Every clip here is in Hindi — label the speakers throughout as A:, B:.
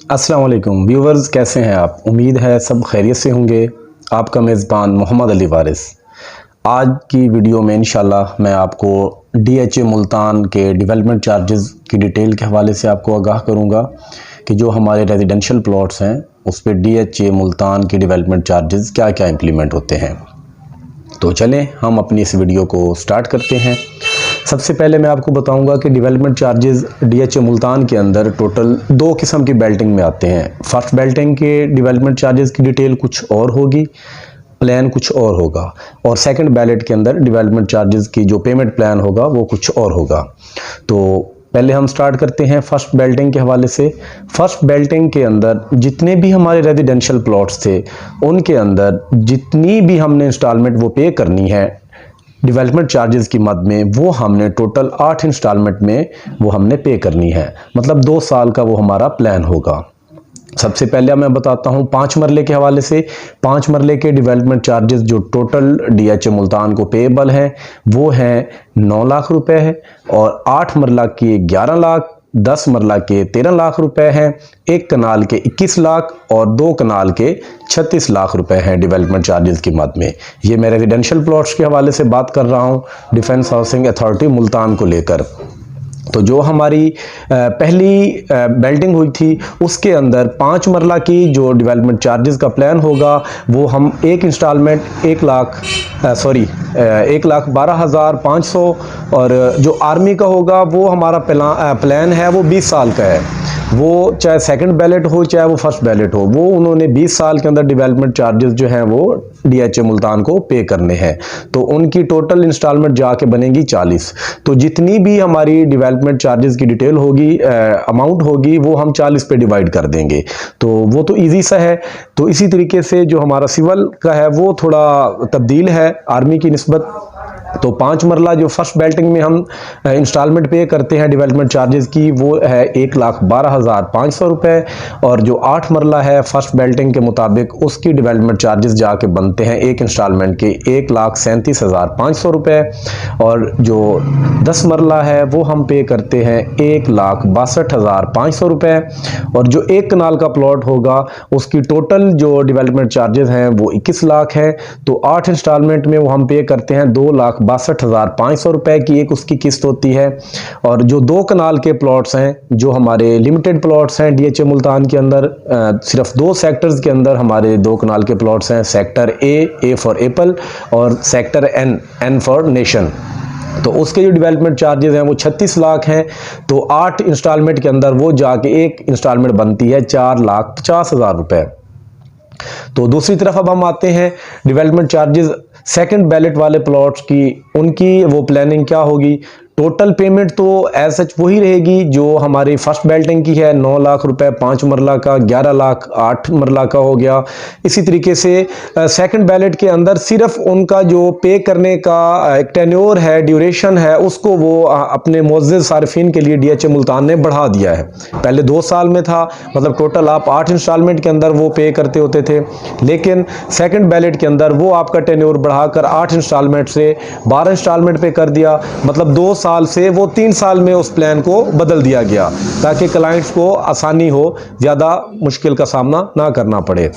A: अस्सलाम वालेकुम व्यूवर्स, कैसे हैं आप? उम्मीद है सब खैरियत से होंगे। आपका मेज़बान मोहम्मद अली वारिस। आज की वीडियो में इंशाल्लाह मैं आपको DHA मुल्तान के डेवलपमेंट चार्जेस की डिटेल के हवाले से आपको आगाह करूंगा कि जो हमारे रेजिडेंशियल प्लॉट्स हैं उस पर DHA मुल्तान के डेवलपमेंट चार्जेस क्या क्या इम्प्लीमेंट होते हैं। तो चलें हम अपनी इस वीडियो को स्टार्ट करते हैं। सबसे पहले मैं आपको बताऊंगा कि डेवलपमेंट चार्जेस DHA मुल्तान के अंदर टोटल दो किस्म की बेल्टिंग में आते हैं। फर्स्ट बेल्टिंग के डेवलपमेंट चार्जेस की डिटेल कुछ और होगी, प्लान कुछ और होगा, और सेकंड बैलेट के अंदर डेवलपमेंट चार्जेस की जो पेमेंट प्लान होगा वो कुछ और होगा। तो पहले हम स्टार्ट करते हैं फर्स्ट बेल्टिंग के हवाले से। फर्स्ट बेल्टिंग के अंदर जितने भी हमारे रेजिडेंशियल प्लॉट्स थे उनके अंदर जितनी भी हमने इंस्टॉलमेंट वो पे करनी है डेवलपमेंट चार्जेस की मद में, वो हमने टोटल 8 इंस्टॉलमेंट में वो हमने पे करनी है। मतलब 2 साल का वो हमारा प्लान होगा। सबसे पहले मैं बताता हूँ 5 मरले के हवाले से। 5 मरले के डेवलपमेंट चार्जेस जो टोटल DHA मुल्तान को पेएबल हैं वो हैं 9 लाख रुपए है, और 8 मरला के 11 लाख, 10 मरला के 13 लाख रुपए हैं, 1 कनाल के 21 लाख और 2 कनाल के 36 लाख रुपए हैं डेवलपमेंट चार्जेस की मद में। ये मैं रेजिडेंशियल प्लॉट्स के हवाले से बात कर रहा हूँ डिफेंस हाउसिंग अथॉरिटी मुल्तान को लेकर। तो जो हमारी पहली बेल्टिंग हुई थी उसके अंदर 5 मरला की जो डेवलपमेंट चार्जेस का प्लान होगा वो हम एक इंस्टॉलमेंट 1,12,500, और जो आर्मी का होगा वो हमारा प्लान है वो 20 साल का है। वो चाहे सेकंड बैलेट हो चाहे वो फर्स्ट बैलेट हो, वो उन्होंने 20 साल के अंदर डेवलपमेंट चार्जेस जो हैं वो DHA मुल्तान को पे करने हैं। तो उनकी टोटल इंस्टॉलमेंट जाके बनेगी 40। तो जितनी भी हमारी डेवलपमेंट चार्जेस की डिटेल होगी, अमाउंट होगी, वो हम 40 पे डिवाइड कर देंगे। तो वो तो इजी सा है। तो इसी तरीके से जो हमारा सिविल का है वो थोड़ा तब्दील है आर्मी की निस्बत। तो 5 मरला जो फर्स्ट बेल्टिंग में हम इंस्टॉलमेंट पे करते हैं डेवलपमेंट चार्जेस की वो है 1,12,500 रुपये, और जो 8 मरला है फर्स्ट बेल्टिंग के मुताबिक उसकी डेवलपमेंट चार्जेस जाके बनते हैं एक इंस्टॉलमेंट के 1,37,500 रुपये, और जो 10 मरला है वो हम पे करते हैं 1,62,500 रुपये, और जो 1 कनाल का प्लॉट होगा उसकी टोटल जो डेवलपमेंट चार्जेस हैं वो 21 लाख है। तो 8 इंस्टॉलमेंट में वो हम पे करते हैं 2,62,500 रुपए की एक उसकी किस्त होती है। और जो 2 कनाल के प्लॉट्स हैं, जो हमारे लिमिटेड प्लॉट्स हैं DHA मुल्तान के अंदर, सिर्फ 2 सेक्टर्स के अंदर हमारे 2 कनाल के प्लॉट्स हैं, सेक्टर A फॉर एप्पल और सेक्टर N फॉर नेशन। तो उसके जो डेवलपमेंट चार्जेस हैं वो 36 लाख हैं। तो 8 इंस्टॉलमेंट के अंदर वो जाके एक इंस्टॉलमेंट बनती है 4,50,000 रुपए। तो दूसरी तरफ अब हम आते हैं डेवलपमेंट चार्जेस सेकंड बैलेट वाले प्लॉट्स की, उनकी वो प्लानिंग क्या होगी। टोटल पेमेंट तो एज सच वही रहेगी जो हमारी फर्स्ट बेल्टिंग की है, 9 लाख रुपए 5 मरला का, 11 लाख 8 मरला का हो गया। इसी तरीके से सेकंड बैलेट के अंदर सिर्फ उनका जो पे करने का एक टेन्योर है, ड्यूरेशन है, उसको वो अपने मुअज़्ज़िज़ सारिफीन के लिए DHA मुल्तान ने बढ़ा दिया है। पहले 2 साल में था, मतलब टोटल आप 8 इंस्टॉलमेंट के अंदर वो पे करते होते थे, लेकिन सेकंड बैलेट के अंदर वो आपका टेन्योर बढ़ाकर 8 इंस्टॉलमेंट से 12 इंस्टॉलमेंट पे कर दिया। मतलब 2 साल से वो 3 साल में उस प्लान को बदल दिया गया ताकि क्लाइंट्स को आसानी हो, ज़्यादा मुश्किल का सामना ना करना पड़े।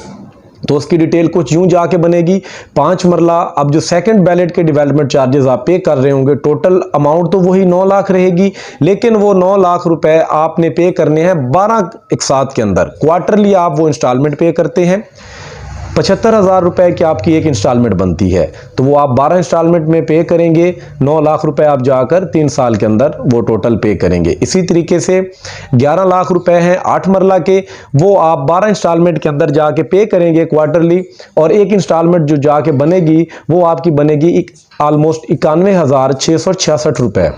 A: तो उसकी डिटेल कुछ यूं जाके बनेगी 5 मरला। अब जो सेकंड बैलेट के डेवलपमेंट चार्जेस आप पे कर रहे होंगे, टोटल अमाउंट तो वही 9 लाख रहेगी, लेकिन वो 9 लाख रुपए आपने पे करने हैं 12 एक साथ के अंदर। क्वार्टरली आप वो इंस्टॉलमेंट पे करते हैं। 75,000 रुपए की आपकी एक इंस्टॉलमेंट बनती है, तो वो आप 12 इंस्टॉलमेंट में पे करेंगे। 9 लाख रुपए आप जाकर 3 साल के अंदर वो टोटल पे करेंगे। इसी तरीके से 11 लाख रुपए हैं 8 मरला के, वो आप 12 इंस्टॉलमेंट के अंदर जाके पे करेंगे क्वार्टरली, और एक इंस्टॉलमेंट जो जाके बनेगी वो आपकी बनेगी ऑलमोस्ट 91,666 रुपए।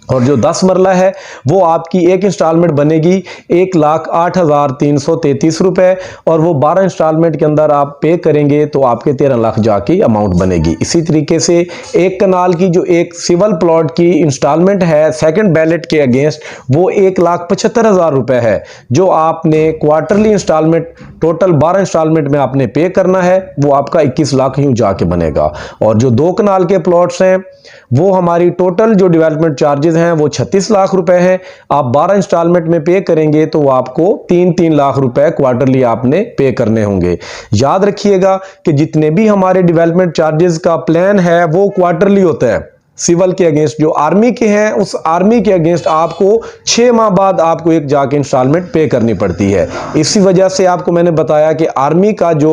A: और जो 10 मरला है वो आपकी एक इंस्टॉलमेंट बनेगी 1,08,333 रुपए, और वो 12 इंस्टॉलमेंट के अंदर आप पे करेंगे तो आपके 13 लाख जाकी अमाउंट बनेगी। इसी तरीके से 1 कनाल की जो एक सिविल प्लॉट की इंस्टॉलमेंट है सेकंड बैलेट के अगेंस्ट, वो 1,75,000 रुपए है, जो आपने क्वार्टरली इंस्टॉलमेंट टोटल 12 इंस्टॉलमेंट में आपने पे करना है, वो आपका 21 लाख यूं जाके बनेगा। और जो 2 कनाल के प्लॉट्स हैं वो हमारी टोटल जो डेवलपमेंट चार्जेस हैं वो 36 लाख रुपए हैं। आप 12 इंस्टॉलमेंट में पे करेंगे तो वो आपको 3-3 लाख रुपए क्वार्टरली आपने पे करने होंगे। याद रखिएगा कि जितने भी हमारे डेवलपमेंट चार्जेस का प्लान है वो क्वार्टरली होता है। सिविल के अगेंस्ट जो आर्मी के हैं, उस आर्मी के अगेंस्ट आपको 6 माह बाद आपको एक जाके इंस्टॉलमेंट पे करनी पड़ती है। इसी वजह से आपको मैंने बताया कि आर्मी का जो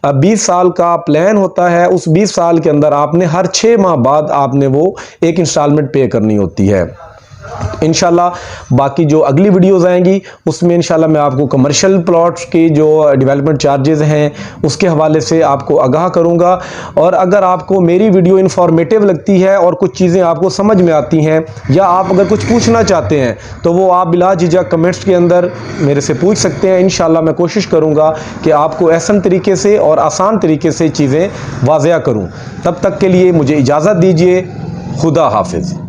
A: 20 साल का प्लान होता है, उस 20 साल के अंदर आपने हर 6 माह बाद आपने वो एक इंस्टॉलमेंट पे करनी होती है। इंशाल्लाह बाकी जो अगली वीडियोस आएंगी उसमें इंशाल्लाह मैं आपको कमर्शियल प्लॉट्स की जो डेवलपमेंट चार्जेस हैं उसके हवाले से आपको आगाह करूंगा। और अगर आपको मेरी वीडियो इन्फॉर्मेटिव लगती है और कुछ चीज़ें आपको समझ में आती हैं या आप अगर कुछ पूछना चाहते हैं तो वो आप बिला झिझक कमेंट्स के अंदर मेरे से पूछ सकते हैं। इंशाल्लाह मैं कोशिश करूँगा कि आपको आसान तरीके से और आसान तरीके से चीज़ें वाज़िया करूँ। तब तक के लिए मुझे इजाज़त दीजिए। खुदा हाफिज़।